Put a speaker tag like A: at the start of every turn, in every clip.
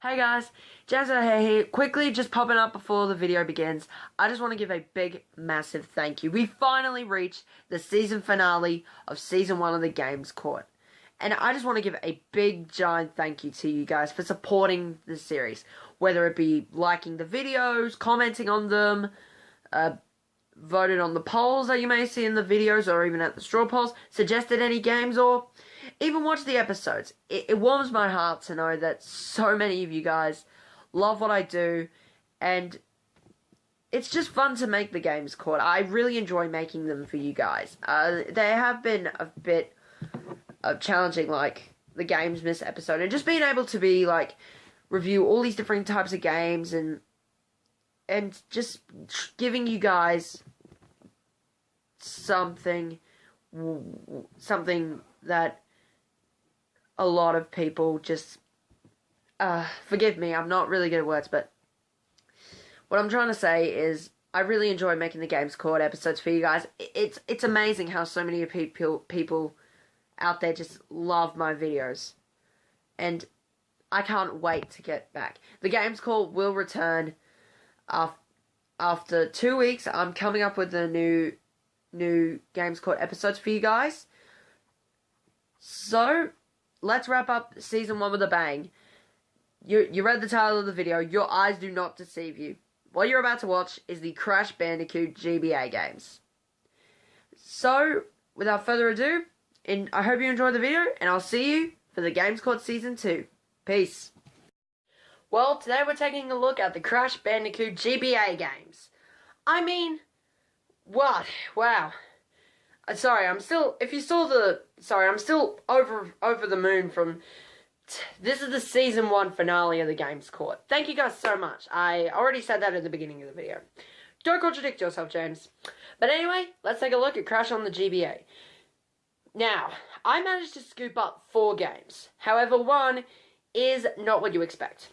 A: Hey guys, Jazza here, quickly just popping up before the video begins. I just want to give a big, massive thank you. We finally reached the season finale of Season 1 of the Games Court. And I just want to give a big, giant thank you to you guys for supporting the series. Whether it be liking the videos, commenting on them, voted on the polls that you may see in the videos, or even at the straw polls, suggested any games, or even watch the episodes. It warms my heart to know that so many of you guys love what I do, and it's just fun to make the Games Court. I really enjoy making them for you guys. They have been a bit challenging, like the Games Miss episode, and just being able to be like review all these different types of games and just giving you guys something that a lot of people just forgive me, I'm not really good at words, but what I'm trying to say is I really enjoy making the Games Court episodes for you guys. It's amazing how so many people out there just love my videos, and I can't wait to get back. The Games Court will return after 2 weeks. I'm coming up with the new Games Court episodes for you guys. So let's wrap up Season 1 with a bang. You read the title of the video. Your eyes do not deceive you. What you're about to watch is the Crash Bandicoot GBA games. So, without further ado, I hope you enjoyed the video, and I'll see you for the Games Court Season 2. Peace. Well, today we're taking a look at the Crash Bandicoot GBA games. I mean, what? Wow. Sorry, I'm still over the moon from, this is the Season 1 finale of the Games Court. Thank you guys so much. I already said that at the beginning of the video. Don't contradict yourself, James. But anyway, let's take a look at Crash on the GBA. Now, I managed to scoop up 4 games. However, one is not what you expect.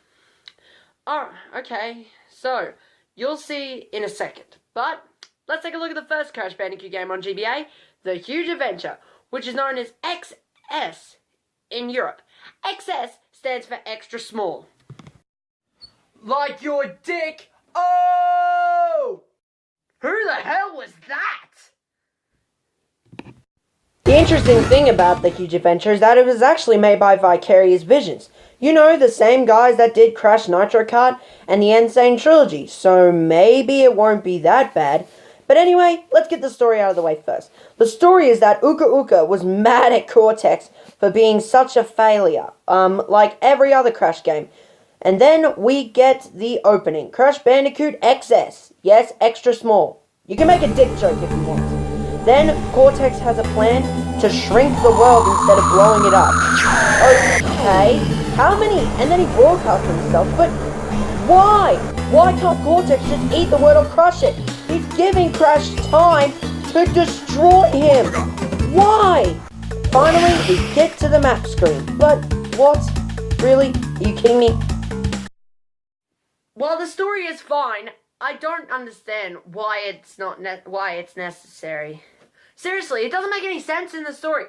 A: Oh, okay, so, you'll see in a second. But let's take a look at the first Crash Bandicoot game on GBA, The Huge Adventure, which is known as XS in Europe. XS stands for extra small. Like your dick? Oh! Who the hell was that? The interesting thing about The Huge Adventure is that it was actually made by Vicarious Visions. You know, the same guys that did Crash Nitro Kart and the Insane Trilogy, so maybe it won't be that bad. But anyway, let's get the story out of the way first. The story is that Uka Uka was mad at Cortex for being such a failure, like every other Crash game. And then we get the opening, Crash Bandicoot XS. Yes, extra small. You can make a dick joke if you want. Then Cortex has a plan to shrink the world instead of blowing it up. Okay, how many? And then he broadcasts himself, but why? Why can't Cortex just eat the world or crush it? He's giving Crash time to destroy him. Why? Finally, we get to the map screen. But what? Really? Are you kidding me? While the story is fine, I don't understand why it's necessary. Seriously, it doesn't make any sense in the story.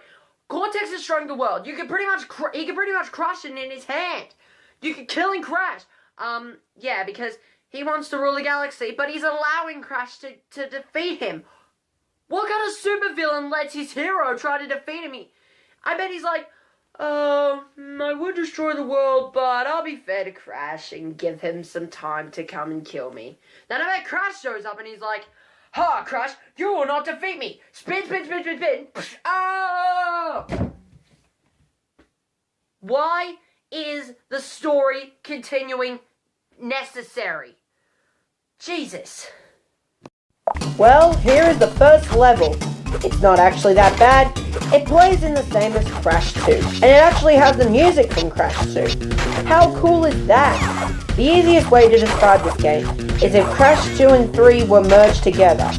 A: Cortex is destroying the world. He could pretty much crush it in his hand. You could kill and Crash. Yeah, because he wants to rule the galaxy, but he's allowing Crash to defeat him. What kind of supervillain lets his hero try to defeat him? I bet he's like, I would destroy the world, but I'll be fair to Crash and give him some time to come and kill me. Then I bet Crash shows up and he's like, ha, Crash, you will not defeat me. Spin, spin, spin, spin, spin. Oh! Why is the story continuing necessary? Jesus. Well, here is the first level. It's not actually that bad. It plays in the same as Crash 2, and it actually has the music from Crash 2. How cool is that? The easiest way to describe this game is if Crash 2 and 3 were merged together.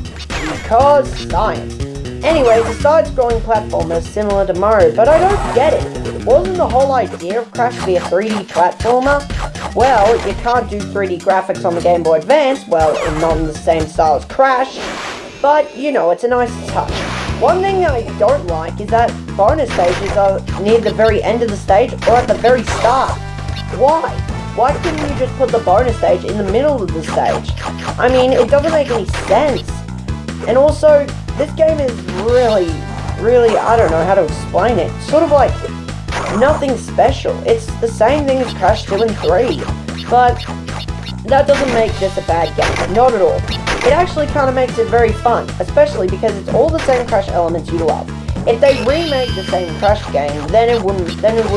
A: Because science. Anyway, the side-scrolling platformer is similar to Mario, but I don't get it. Wasn't the whole idea of Crash to be a 3D platformer? Well, you can't do 3D graphics on the Game Boy Advance, well, not in the same style as Crash, but, you know, it's a nice touch. One thing I don't like is that bonus stages are near the very end of the stage or at the very start. Why? Why couldn't you just put the bonus stage in the middle of the stage? I mean, it doesn't make any sense. And also, this game is really, I don't know how to explain it. Sort of like nothing special. It's the same thing as Crash 2 and 3. But that doesn't make this a bad game. Not at all. It actually kind of makes it very fun, especially because it's all the same Crash elements you love. If they remake the same Crash game, then it would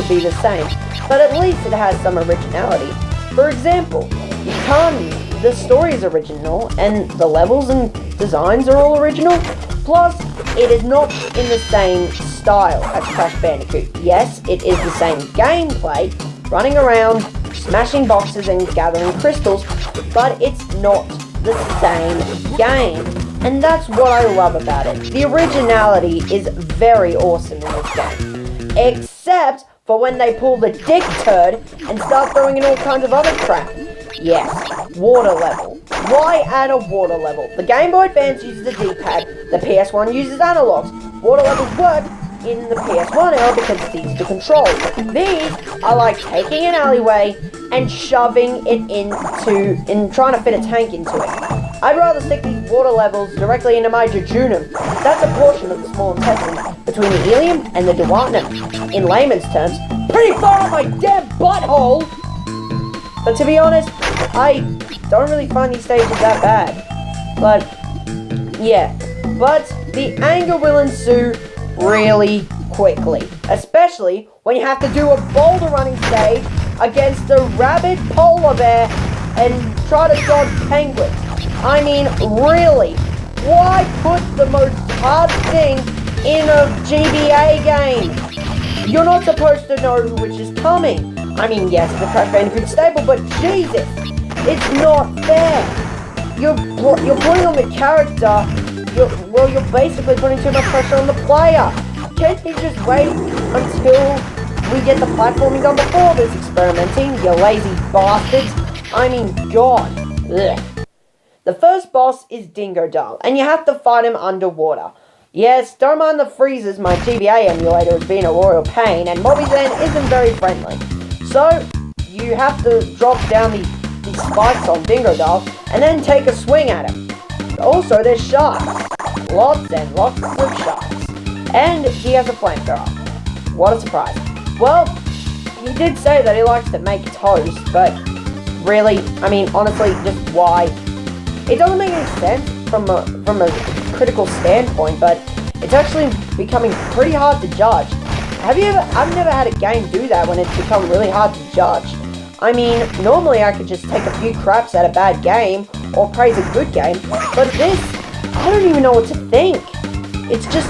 A: be the same. But at least it has some originality. For example, the story is original, and the levels and designs are all original. Plus, it is not in the same style as Crash Bandicoot. Yes, it is the same gameplay, running around, smashing boxes and gathering crystals, but it's not the same game. And that's what I love about it. The originality is very awesome in this game. Except for when they pull the dick turd and start throwing in all kinds of other crap. Yes, water level. Why add a water level? The Game Boy Advance uses a D-pad, the PS1 uses analogs. Water levels work in the PS1 era because it's easy to control. These are like taking an alleyway and shoving it in trying to fit a tank into it. I'd rather stick these water levels directly into my jejunum. That's a portion of the small intestine between the ileum and the duodenum. In layman's terms, pretty far on my damn butthole! But to be honest, I don't really find these stages that bad. But, yeah. But the anger will ensue really quickly. Especially when you have to do a boulder running stage against a rabid polar bear and try to dodge penguins. I mean, really, why put the most hard thing in a GBA game? You're not supposed to know which is coming. I mean, yes, the Crash Bandicoot staple, but Jesus, it's not fair. You're putting on the character, you're basically putting too much pressure on the player. Can't you just wait until we get the platforming done before this experimenting, you lazy bastards? I mean, God. Ugh. The first boss is Dingo Doll, and you have to fight him underwater. Yes, don't mind the freezes, my GBA emulator has been a royal pain, and Mobby Zen isn't very friendly. So, you have to drop down these spikes on Dingo Doll, and then take a swing at him. Also, there's sharks. Lots and lots of sharks. And he has a flamethrower. What a surprise. Well, he did say that he likes to make toast, but really, I mean, honestly, just why? It doesn't make any sense from a critical standpoint, but it's actually becoming pretty hard to judge. I've never had a game do that when it's become really hard to judge. I mean, normally I could just take a few craps at a bad game, or praise a good game, but this, I don't even know what to think. It's just,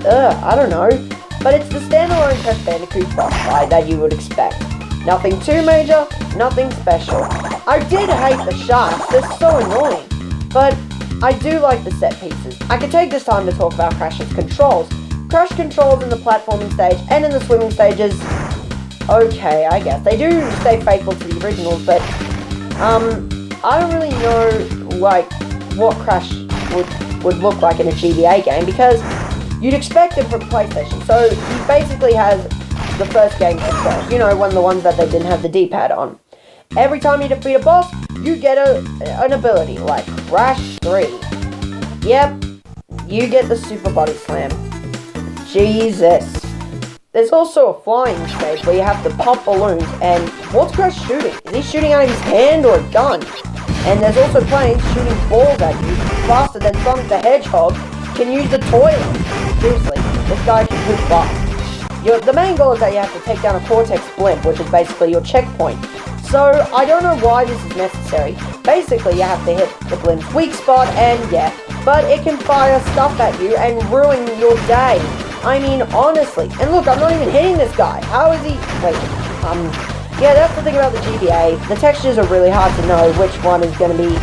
A: I don't know. But it's the standalone Crash Bandicoot boss fight that you would expect. Nothing too major, nothing special. I did hate the sharks, they're so annoying. But I do like the set pieces. I could take this time to talk about Crash's controls. Crash controls in the platforming stage and in the swimming stages, okay, I guess. They do stay faithful to the originals, but I don't really know, like, what Crash would look like in a GBA game, because you'd expect it from PlayStation. So he basically has the first game controls, you know, one of the ones that they didn't have the D-pad on. Every time you defeat a boss, you get an ability, like Crash 3. Yep, you get the Super Body Slam. Jesus. There's also a flying stage where you have to pop balloons, and what's Crash shooting? Is he shooting out of his hand or a gun? And there's also planes shooting balls at you faster than Sonic the Hedgehog can use the toilet. Seriously, this guy can poop fast. The main goal is that you have to take down a Cortex blimp, which is basically your checkpoint. So, I don't know why this is necessary. Basically, you have to hit the blimp's weak spot, and yeah, but it can fire stuff at you and ruin your day. I mean, honestly. And look, I'm not even hitting this guy. How is he? Wait, yeah, that's the thing about the GBA. The textures are really hard to know which one is going to be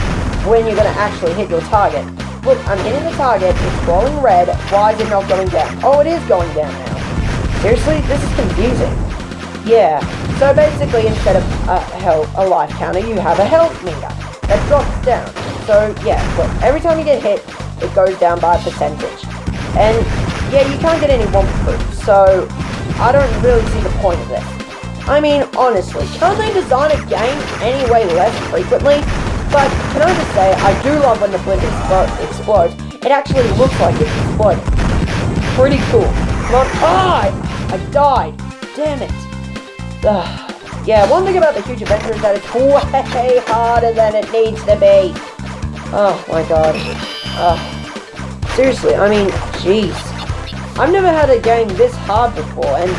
A: when you're going to actually hit your target. Look, I'm hitting the target, it's glowing red. Why is it not going down? Oh, it is going down now. Seriously, this is confusing. Yeah, so basically instead of a life counter, you have a health meter that drops down. So yeah, look, every time you get hit, it goes down by a percentage. And yeah, you can't get any womp proof, so I don't really see the point of this. I mean, honestly, can't they design a game any way less frequently? But can I just say, I do love when the blimp explodes. It actually looks like it's exploding. Pretty cool. Not I died. Damn it. Yeah, one thing about the Huge Adventure is that it's way harder than it needs to be. Oh my god. Seriously, I mean, jeez. I've never had a game this hard before, and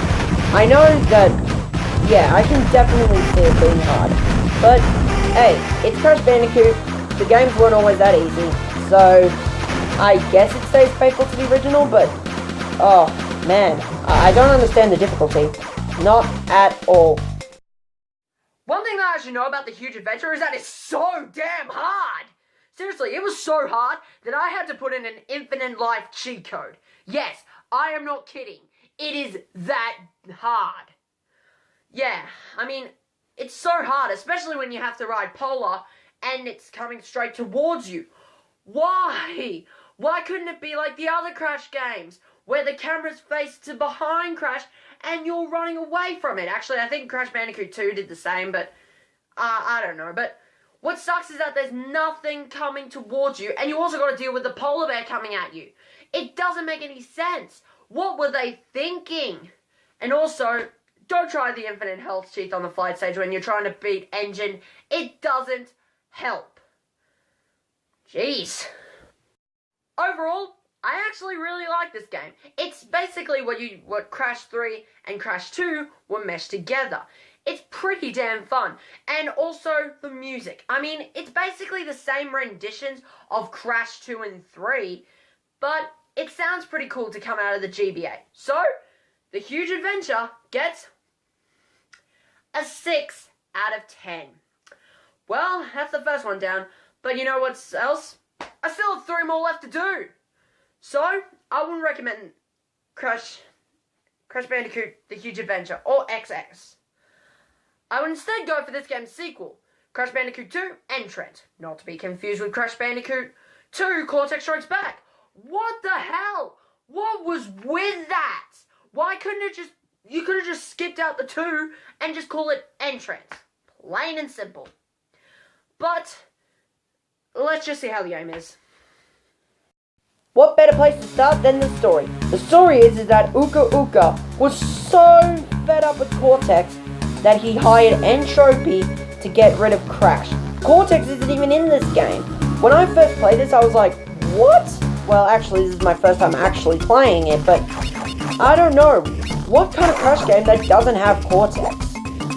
A: I know that, yeah, I can definitely see it being hard. But, hey, it's Crash Bandicoot. The games weren't always that easy, so I guess it stays faithful to the original, but, oh, man, I don't understand the difficulty. Not at all. One thing that I should know about the Huge Adventure is that it's so damn hard! Seriously, it was so hard that I had to put in an infinite life cheat code. Yes, I am not kidding. It is that hard. Yeah, I mean, it's so hard, especially when you have to ride Polar and it's coming straight towards you. Why? Why couldn't it be like the other Crash games, where the camera's faced to behind Crash and you're running away from it? Actually, I think Crash Bandicoot 2 did the same, but I don't know. But what sucks is that there's nothing coming towards you, and you also got to deal with the polar bear coming at you. It doesn't make any sense. What were they thinking? And also, don't try the infinite health cheat on the flight stage when you're trying to beat Engine. It doesn't help. Jeez. Overall, I actually really like this game. It's basically what Crash 3 and Crash 2 were meshed together. It's pretty damn fun. And also the music. I mean, it's basically the same renditions of Crash 2 and 3, but it sounds pretty cool to come out of the GBA. So, the Huge Adventure gets a 6 out of 10. Well, that's the first one down, but you know what else? I still have 3 more left to do. So, I wouldn't recommend Crash Bandicoot, The Huge Adventure, or XX. I would instead go for this game's sequel, Crash Bandicoot 2, Entrant, not to be confused with Crash Bandicoot 2, Cortex Strikes Back. What the hell? What was with that? Why couldn't you could have just skipped out the 2 and just call it Entrant. Plain and simple. But, let's just see how the game is. What better place to start than the story? The story is that Uka Uka was so fed up with Cortex that he hired Entropy to get rid of Crash. Cortex isn't even in this game. When I first played this, I was like, what? Well, actually, this is my first time actually playing it, but I don't know. What kind of Crash game that doesn't have Cortex?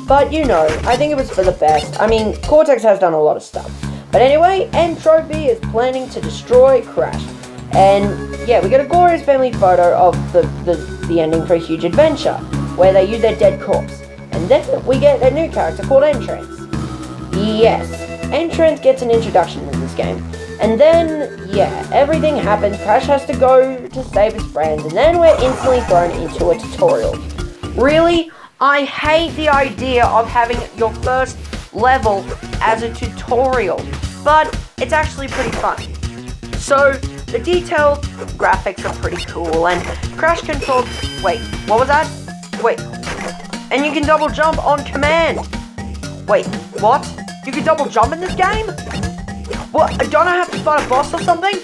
A: But, you know, I think it was for the best. I mean, Cortex has done a lot of stuff. But anyway, Entropy is planning to destroy Crash. And, yeah, we get a glorious family photo of the ending for a Huge Adventure, where they use their dead corpse. And then we get a new character called Entrance. Yes, Entrance gets an introduction in this game. And then, yeah, everything happens. Crash has to go to save his friends, and then we're instantly thrown into a tutorial. Really? I hate the idea of having your first level as a tutorial, but it's actually pretty fun. So, the detailed graphics are pretty cool, and Crash controls... Wait, what was that? Wait... And you can double jump on command. Wait, what? You can double jump in this game? What, don't I have to fight a boss or something?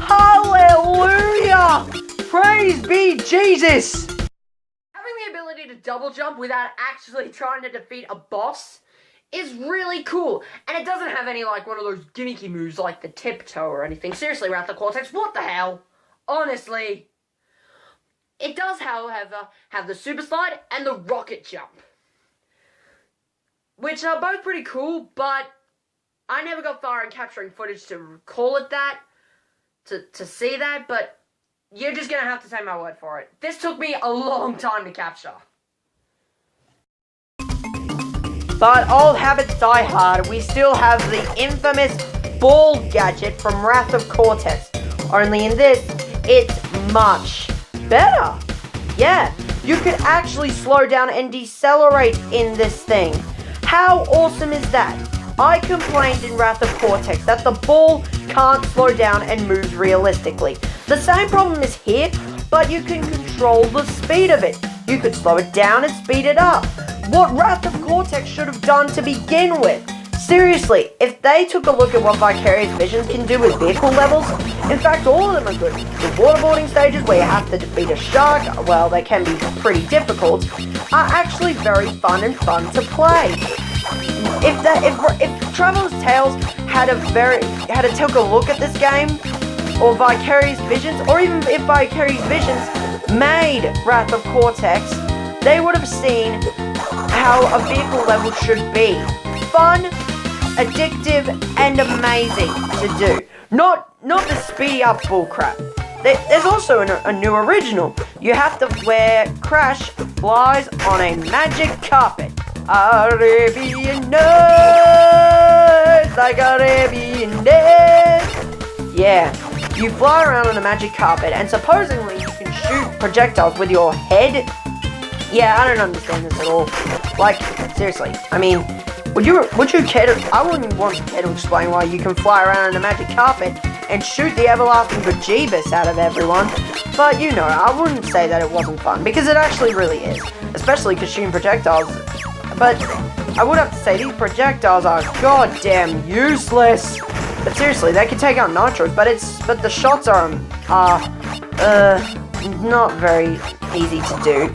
A: Hallelujah! Praise be Jesus! Having the ability to double jump without actually trying to defeat a boss is really cool. And it doesn't have any, like, one of those gimmicky moves like the tiptoe or anything. Seriously, Wrath of Cortex, what the hell? Honestly. It does, however, have the super slide and the rocket jump, which are both pretty cool, but I never got far in capturing footage to call it that, to see that, but you're just going to have to take my word for it. This took me a long time to capture. But old habits die hard. We still have the infamous ball gadget from Wrath of Cortex, only in this, it's much better. Yeah, you could actually slow down and decelerate in this thing. How awesome is that? I complained in Wrath of Cortex that the ball can't slow down and move realistically. The same problem is here, but you can control the speed of it. You could slow it down and speed it up. what Wrath of Cortex should have done to begin with. Seriously, if they took a look at what Vicarious Visions can do with vehicle levels, in fact all of them are good. The waterboarding stages where you have to defeat a shark, well, they can be pretty difficult, are actually very fun and fun to play. If Traveler's Tales had took a look at this game, or Vicarious Visions, or even if Vicarious Visions made Wrath of Cortex, they would have seen how a vehicle level should be. Fun, addictive, and amazing to do. Not the speedy up bullcrap. There's also a new original. You have to where Crash flies on a magic carpet. Arabian Nights, like Arabian Nights. Yeah, you fly around on a magic carpet, and supposedly you can shoot projectiles with your head. Yeah, I don't understand this at all. Like, seriously, I mean, would you care to, I wouldn't want to care to explain why you can fly around on a magic carpet and shoot the everlasting bejeebus out of everyone, but you know, I wouldn't say that it wasn't fun, because it actually really is, especially because shooting projectiles, but I would have to say these projectiles are goddamn useless. But seriously, they can take out nitros, but the shots are not very easy to do.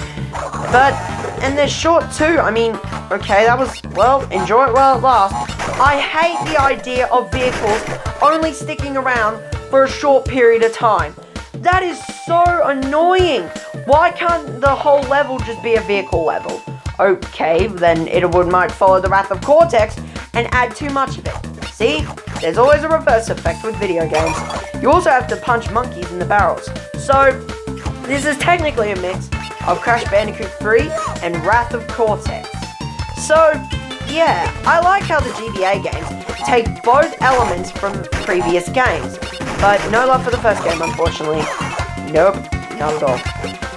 A: And they're short too. I mean, okay, that was, well, enjoy it while it lasts. I hate the idea of vehicles only sticking around for a short period of time. That is so annoying. Why can't the whole level just be a vehicle level? Okay, then might follow the Wrath of Cortex and add too much of it. See? There's always a reverse effect with video games. You also have to punch monkeys in the barrels. So, this is technically a mix of Crash Bandicoot 3 and Wrath of Cortex. So, yeah, I like how the GBA games take both elements from previous games. But no love for the first game, unfortunately. Nope, not at all.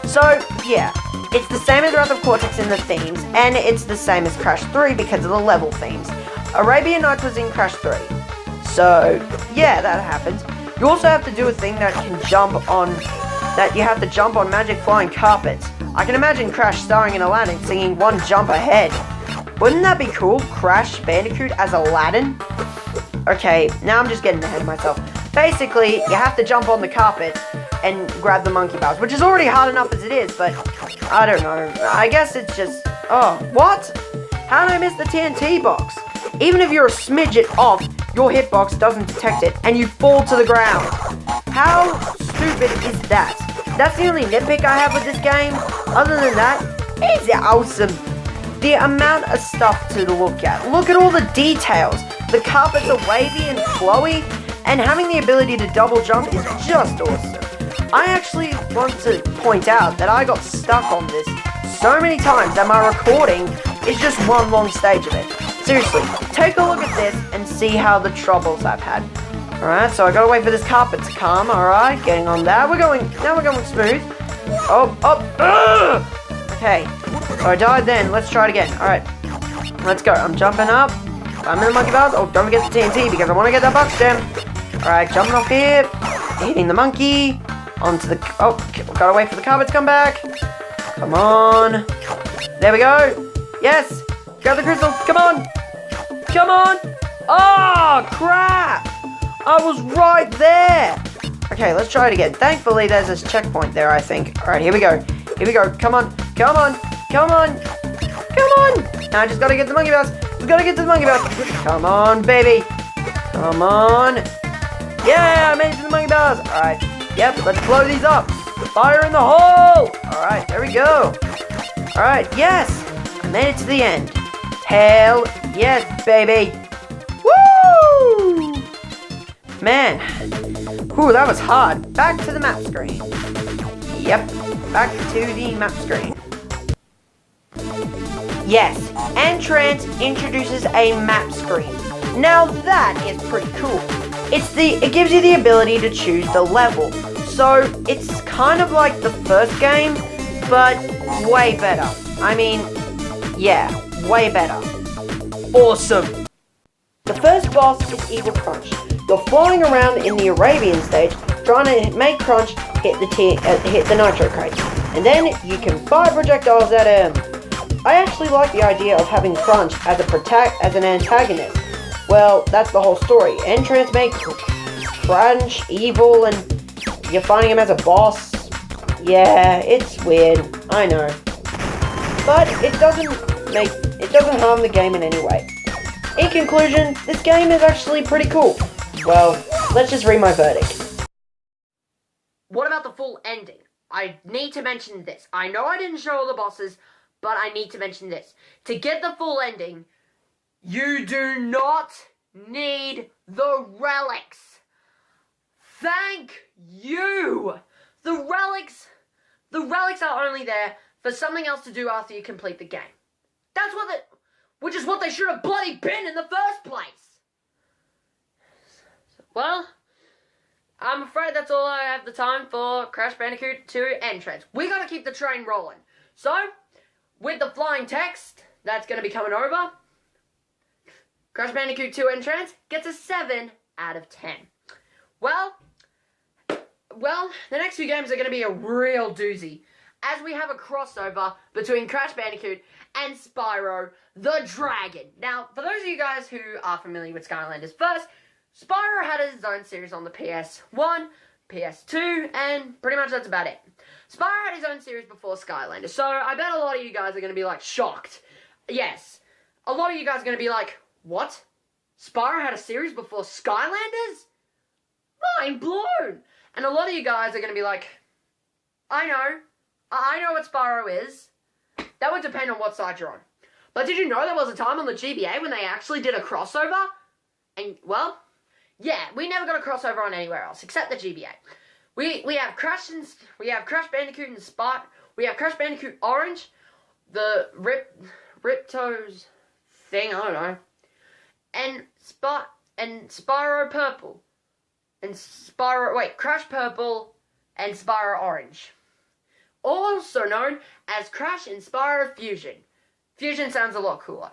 A: So, yeah, it's the same as Wrath of Cortex in the themes, and it's the same as Crash 3 because of the level themes. Arabian Nights was in Crash 3. So, yeah, that happens. You also have to do a thing that you have to jump on magic flying carpets. I can imagine Crash starring in Aladdin singing One Jump Ahead. Wouldn't that be cool? Crash Bandicoot as Aladdin? Okay, now I'm just getting ahead of myself. Basically, you have to jump on the carpet and grab the monkey bars, which is already hard enough as it is, but I don't know. I guess it's just, oh, what? How did I miss the TNT box? Even if you're a smidget off, your hitbox doesn't detect it, and you fall to the ground. How stupid is that? That's the only nitpick I have with this game. Other than that, it's awesome. The amount of stuff to look at. Look at all the details. The carpets are wavy and flowy, and having the ability to double jump is just awesome. I actually want to point out that I got stuck on this so many times that my recording is just one long stage of it. Seriously, take a look at this and see how the troubles I've had. Alright, so I gotta wait for this carpet to come, alright, getting on that. Now we're going smooth. Okay, so I died then, let's try it again. Alright, let's go. I'm jumping up. I'm in the monkey bars. Oh, don't forget the TNT because I want to get that box gem. Alright, jumping off here, hitting the monkey, onto the, oh, gotta wait for the carpet to come back. Come on. There we go. Yes, got the crystal, come on. Come on. Oh, crap. I was right there. Okay, let's try it again. Thankfully, there's this checkpoint there, I think. Alright, here we go. Here we go. Come on. Come on. Come on. Come on. Now I just gotta get the monkey bars. Just gotta get to the monkey bars. Come on, baby. Come on. Yeah, I made it to the monkey bars. Alright. Yep, let's blow these up. Fire in the hole. Alright, there we go. Alright, yes. I made it to the end. Hell yes, baby. Woo! Man. Whew, that was hard. Back to the map screen. Yep, back to the map screen. Yes, Entrance introduces a map screen. Now that is pretty cool. It gives you the ability to choose the level. So it's kind of like the first game, but way better. I mean, yeah, way better. Awesome. The first boss is Evil Crunch. You're flying around in the Arabian stage, trying to make Crunch hit the nitro crate, and then you can fire projectiles at him. I actually like the idea of having Crunch as an antagonist. Well, that's the whole story. Entrance make Crunch evil and you're fighting him as a boss. Yeah, it's weird, I know. But it doesn't harm the game in any way. In conclusion, this game is actually pretty cool. Well, let's just read my verdict. What about the full ending? I need to mention this. I know I didn't show all the bosses, but I need to mention this. To get the full ending, you do not need the relics. Thank you! The relics are only there for something else to do after you complete the game. Which is what they should have bloody been in the first place. Well, I'm afraid that's all I have the time for Crash Bandicoot 2 Entrance. We gotta keep the train rolling. So, with the flying text that's gonna be coming over, Crash Bandicoot 2 Entrance gets a 7 out of 10. Well, the next few games are gonna be a real doozy, as we have a crossover between Crash Bandicoot and Spyro the Dragon. Now, for those of you guys who are familiar with Skylanders first, Spyro had his own series on the PS1, PS2, and pretty much that's about it. Spyro had his own series before Skylanders, so I bet a lot of you guys are going to be, like, shocked. Yes, a lot of you guys are going to be like, what? Spyro had a series before Skylanders? Mind blown! And a lot of you guys are going to be like, I know what Spyro is. That would depend on what side you're on. But did you know there was a time on the GBA when they actually did a crossover? And, well, yeah, we never got a crossover on anywhere else except the GBA. We have Crash Bandicoot and Spot. We have Crash Bandicoot Orange, the Ripto's thing, I don't know, and Spyro Purple, and Crash Purple and Spyro Orange, also known as Crash and Spyro Fusion. Fusion sounds a lot cooler.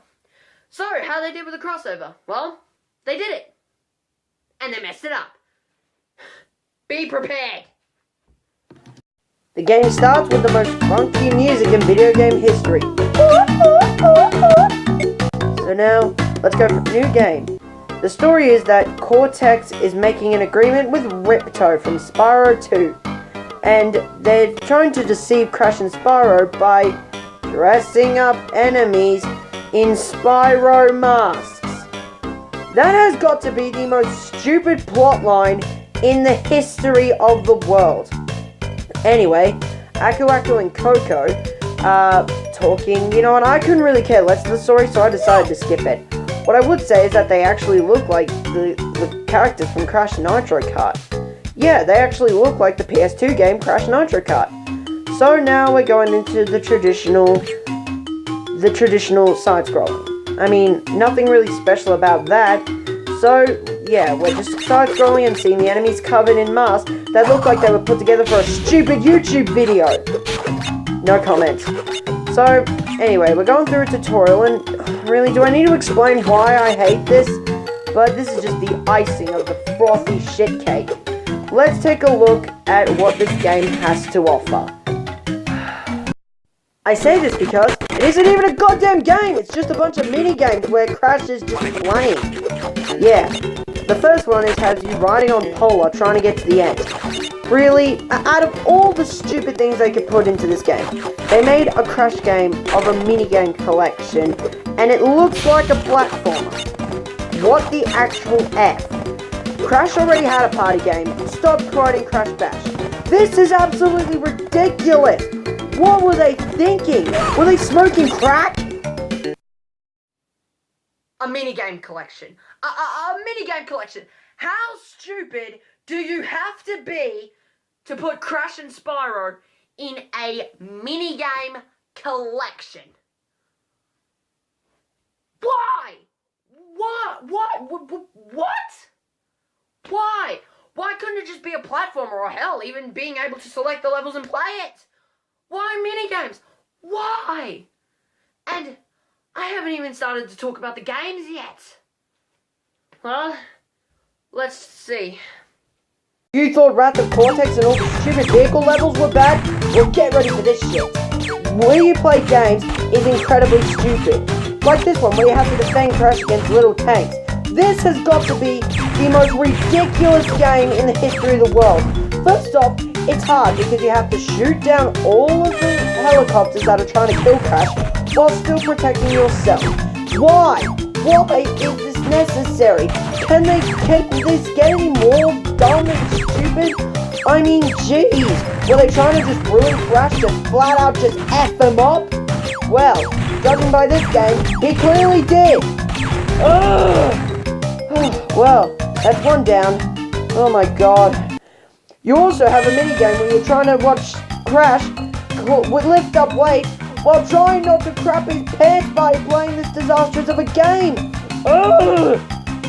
A: So, how they did with the crossover? Well, they did it. And they messed it up. Be prepared. The game starts with the most funky music in video game history. So now, let's go for a new game. The story is that Cortex is making an agreement with Ripto from Spyro 2. And they're trying to deceive Crash and Spyro by dressing up enemies in Spyro masks. That has got to be the most stupid plotline in the history of the world. Anyway, Aku Aku and Coco are talking. You know what, I couldn't really care less of the story, so I decided to skip it. What I would say is that they actually look like the characters from Crash Nitro Kart. Yeah, they actually look like the PS2 game Crash Nitro Kart. So now we're going into the traditional side-scrolling. I mean, nothing really special about that. So, yeah, we're just side-scrolling and seeing the enemies covered in masks that look like they were put together for a stupid YouTube video. No comment. So, anyway, we're going through a tutorial, and really, do I need to explain why I hate this? But this is just the icing of the frothy shit cake. Let's take a look at what this game has to offer. I say this because it isn't even a goddamn game, it's just a bunch of mini-games where Crash is just playing. Yeah, the first one has you riding on Polar trying to get to the end. Really, out of all the stupid things they could put into this game, they made a Crash game of a mini-game collection, and it looks like a platformer. What the actual F? Crash already had a party game. Stop writing Crash Bash. This is absolutely ridiculous. What were they thinking? Were they smoking crack? A minigame collection. A minigame collection. How stupid do you have to be to put Crash and Spyro in a minigame collection? Why? What? Why? Why couldn't it just be a platformer, or hell, even being able to select the levels and play it? Why minigames? Why? And I haven't even started to talk about the games yet. Well, let's see. You thought Wrath of Cortex and all the stupid vehicle levels were bad? Well, get ready for this shit. Will you play games is incredibly stupid. Like this one, where you have to defend Crash against little tanks. This has got to be the most ridiculous game in the history of the world. First off, it's hard because you have to shoot down all of the helicopters that are trying to kill Crash while still protecting yourself. Why? Why is this necessary? Can this get any more dumb and stupid? I mean, jeez. Were they trying to just ruin Crash to flat out just F them up? Well, judging by this game, he clearly did. Ugh. Well, that's one down. Oh my god. You also have a minigame where you're trying to watch Crash lift up weights while trying not to crap his pants by playing this disastrous of a game. Ugh!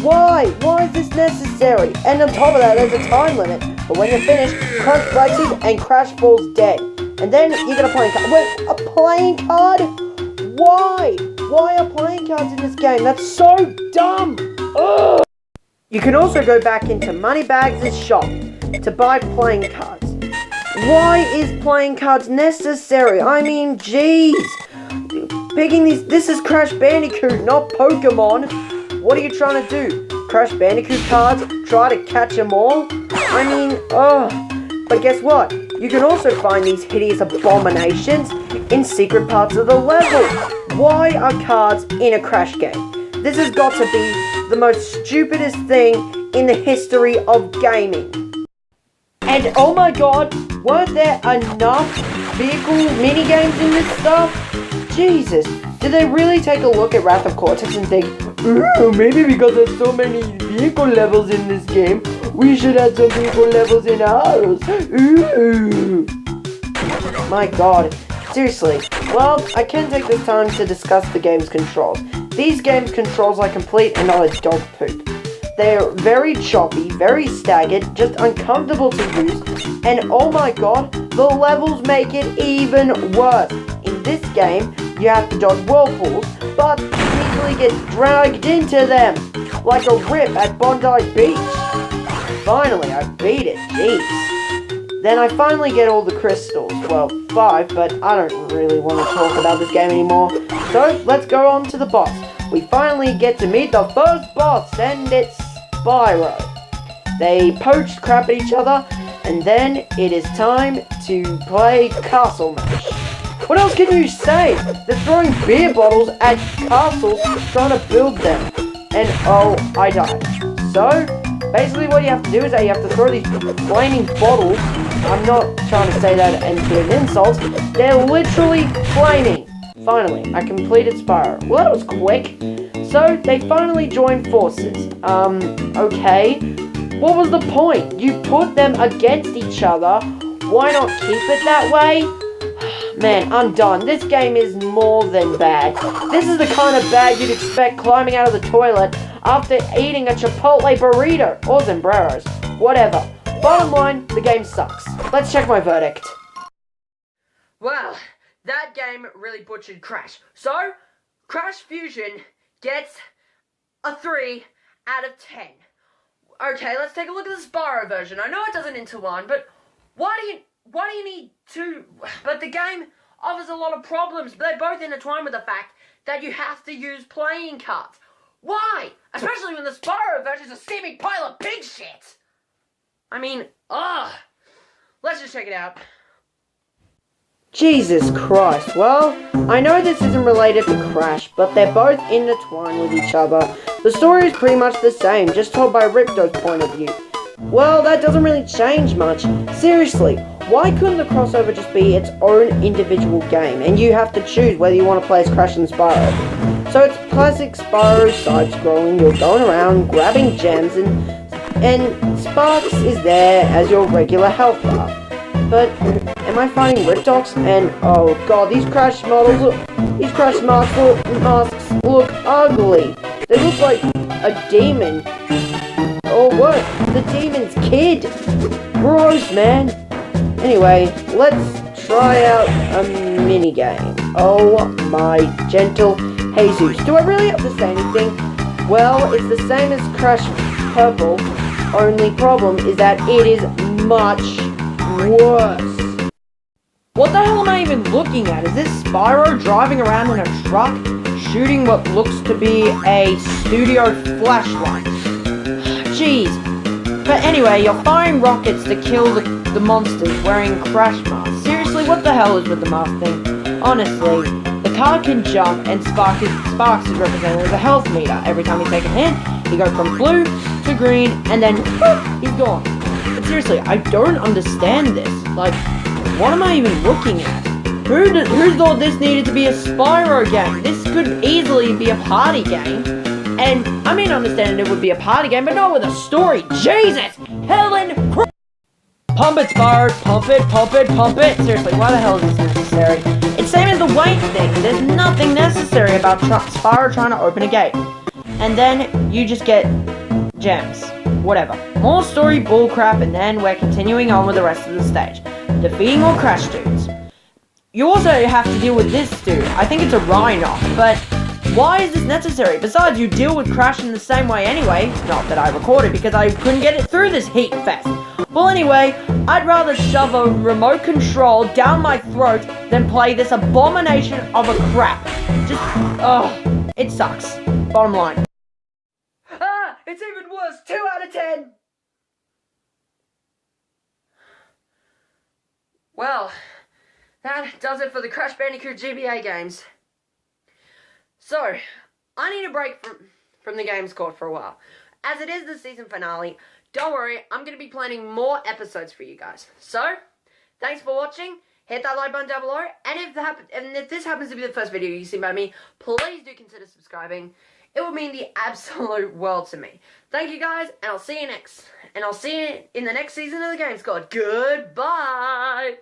A: Why? Why is this necessary? And on top of that, there's a time limit. But when you're finished, Crunch flexes and Crash falls dead. And then you get a playing card. Wait, a playing card? Why? Why are playing cards in this game? That's so dumb! Ugh! You can also go back into Moneybags' shop to buy playing cards. Why is playing cards necessary? I mean, jeez. Picking these... This is Crash Bandicoot, not Pokemon. What are you trying to do? Crash Bandicoot cards? Try to catch them all? I mean, But guess what? You can also find these hideous abominations in secret parts of the level. Why are cards in a Crash game? This has got to be the most stupidest thing in the history of gaming. And oh my god, weren't there enough vehicle minigames in this stuff? Jesus, did they really take a look at Wrath of Cortex and think, ooh, maybe because there's so many vehicle levels in this game, we should add some vehicle levels in ours. Ooh. My god, seriously. Well, I can take this time to discuss the game's controls. These game's controls are complete and not a dog poop. They're very choppy, very staggered, just uncomfortable to use, and oh my god, the levels make it even worse. In this game, you have to dodge whirlpools, but you easily get dragged into them, like a rip at Bondi Beach. Finally, I beat it, jeez. Then I finally get all the crystals, well, 5, but I don't really want to talk about this game anymore. So, let's go on to the boss. We finally get to meet the first boss, and it's Spyro. They poached crap at each other, and then it is time to play Castle Mash. What else can you say? They're throwing beer bottles at castles, trying to build them. And oh, I died. So, basically what you have to do is that you have to throw these flaming bottles. I'm not trying to say that into an insult. They're literally flaming. Finally, I completed Spyro. Well, that was quick. So, they finally joined forces. Okay. What was the point? You put them against each other. Why not keep it that way? Man, I'm done. This game is more than bad. This is the kind of bad you'd expect climbing out of the toilet after eating a Chipotle burrito. Or sombreros. Whatever. Bottom line, the game sucks. Let's check my verdict. Well, that game really butchered Crash. So, Crash Fusion gets a 3 out of 10. Okay, let's take a look at the Spyro version. I know it doesn't intertwine, but why do you need two? But the game offers a lot of problems. They both intertwine with the fact that you have to use playing cards. Why? Especially when the Spyro version is a steaming pile of pig shit. I mean, ugh. Let's just check it out. Jesus Christ. Well, I know this isn't related to Crash, but they're both intertwined with each other. The story is pretty much the same, just told by Ripto's point of view. Well, that doesn't really change much. Seriously, why couldn't the crossover just be its own individual game, and you have to choose whether you want to play as Crash and Spyro? So it's classic Spyro side-scrolling, you're going around grabbing gems, and Sparks is there as your regular health bar. But am I fighting Riptox? And oh god, these Crash masks look ugly. They look like a demon. Or what? The demon's kid. Gross, man. Anyway, let's try out a minigame. Oh my gentle Jesus. Do I really have to say anything? Well, it's the same as Crash Purple. Only problem is that it is much worse. What the hell am I even looking at? Is this Spyro driving around in a truck, shooting what looks to be a studio flashlight? Jeez. But anyway, you're firing rockets to kill the monsters wearing crash masks. Seriously, what the hell is with the mask thing? Honestly, the car can jump and Sparks is represented as a health meter. Every time you take a hit, you go from blue to green, and then whoop, he's gone. But seriously, I don't understand this. Like, what am I even looking at? Who thought this needed to be a Spyro game? This could easily be a party game. And, I mean, understand it would be a party game, but not with a story. Jesus! Helen! Pump it, Spyro! Pump it, pump it, pump it! Seriously, why the hell is this necessary? It's same as the weight thing. There's nothing necessary about Spyro trying to open a gate. And then, you just get gems. Whatever. More story bullcrap, and then we're continuing on with the rest of the stage. Defeating more Crash dudes. You also have to deal with this dude. I think it's a Rhino, but why is this necessary? Besides, you deal with Crash in the same way anyway. Not that I recorded because I couldn't get it through this heat fest. Well, anyway, I'd rather shove a remote control down my throat than play this abomination of a crap. Just, it sucks. Bottom line. Ah, it's even worse. 2 out of 10. Well, that does it for the Crash Bandicoot GBA games. So, I need a break from the games court for a while. As it is the season finale, don't worry, I'm going to be planning more episodes for you guys. So, thanks for watching. Hit that like button down below. And if this happens to be the first video you see by me, please do consider subscribing. It would mean the absolute world to me. Thank you guys, and I'll see you in the next season of the Games Court. Goodbye!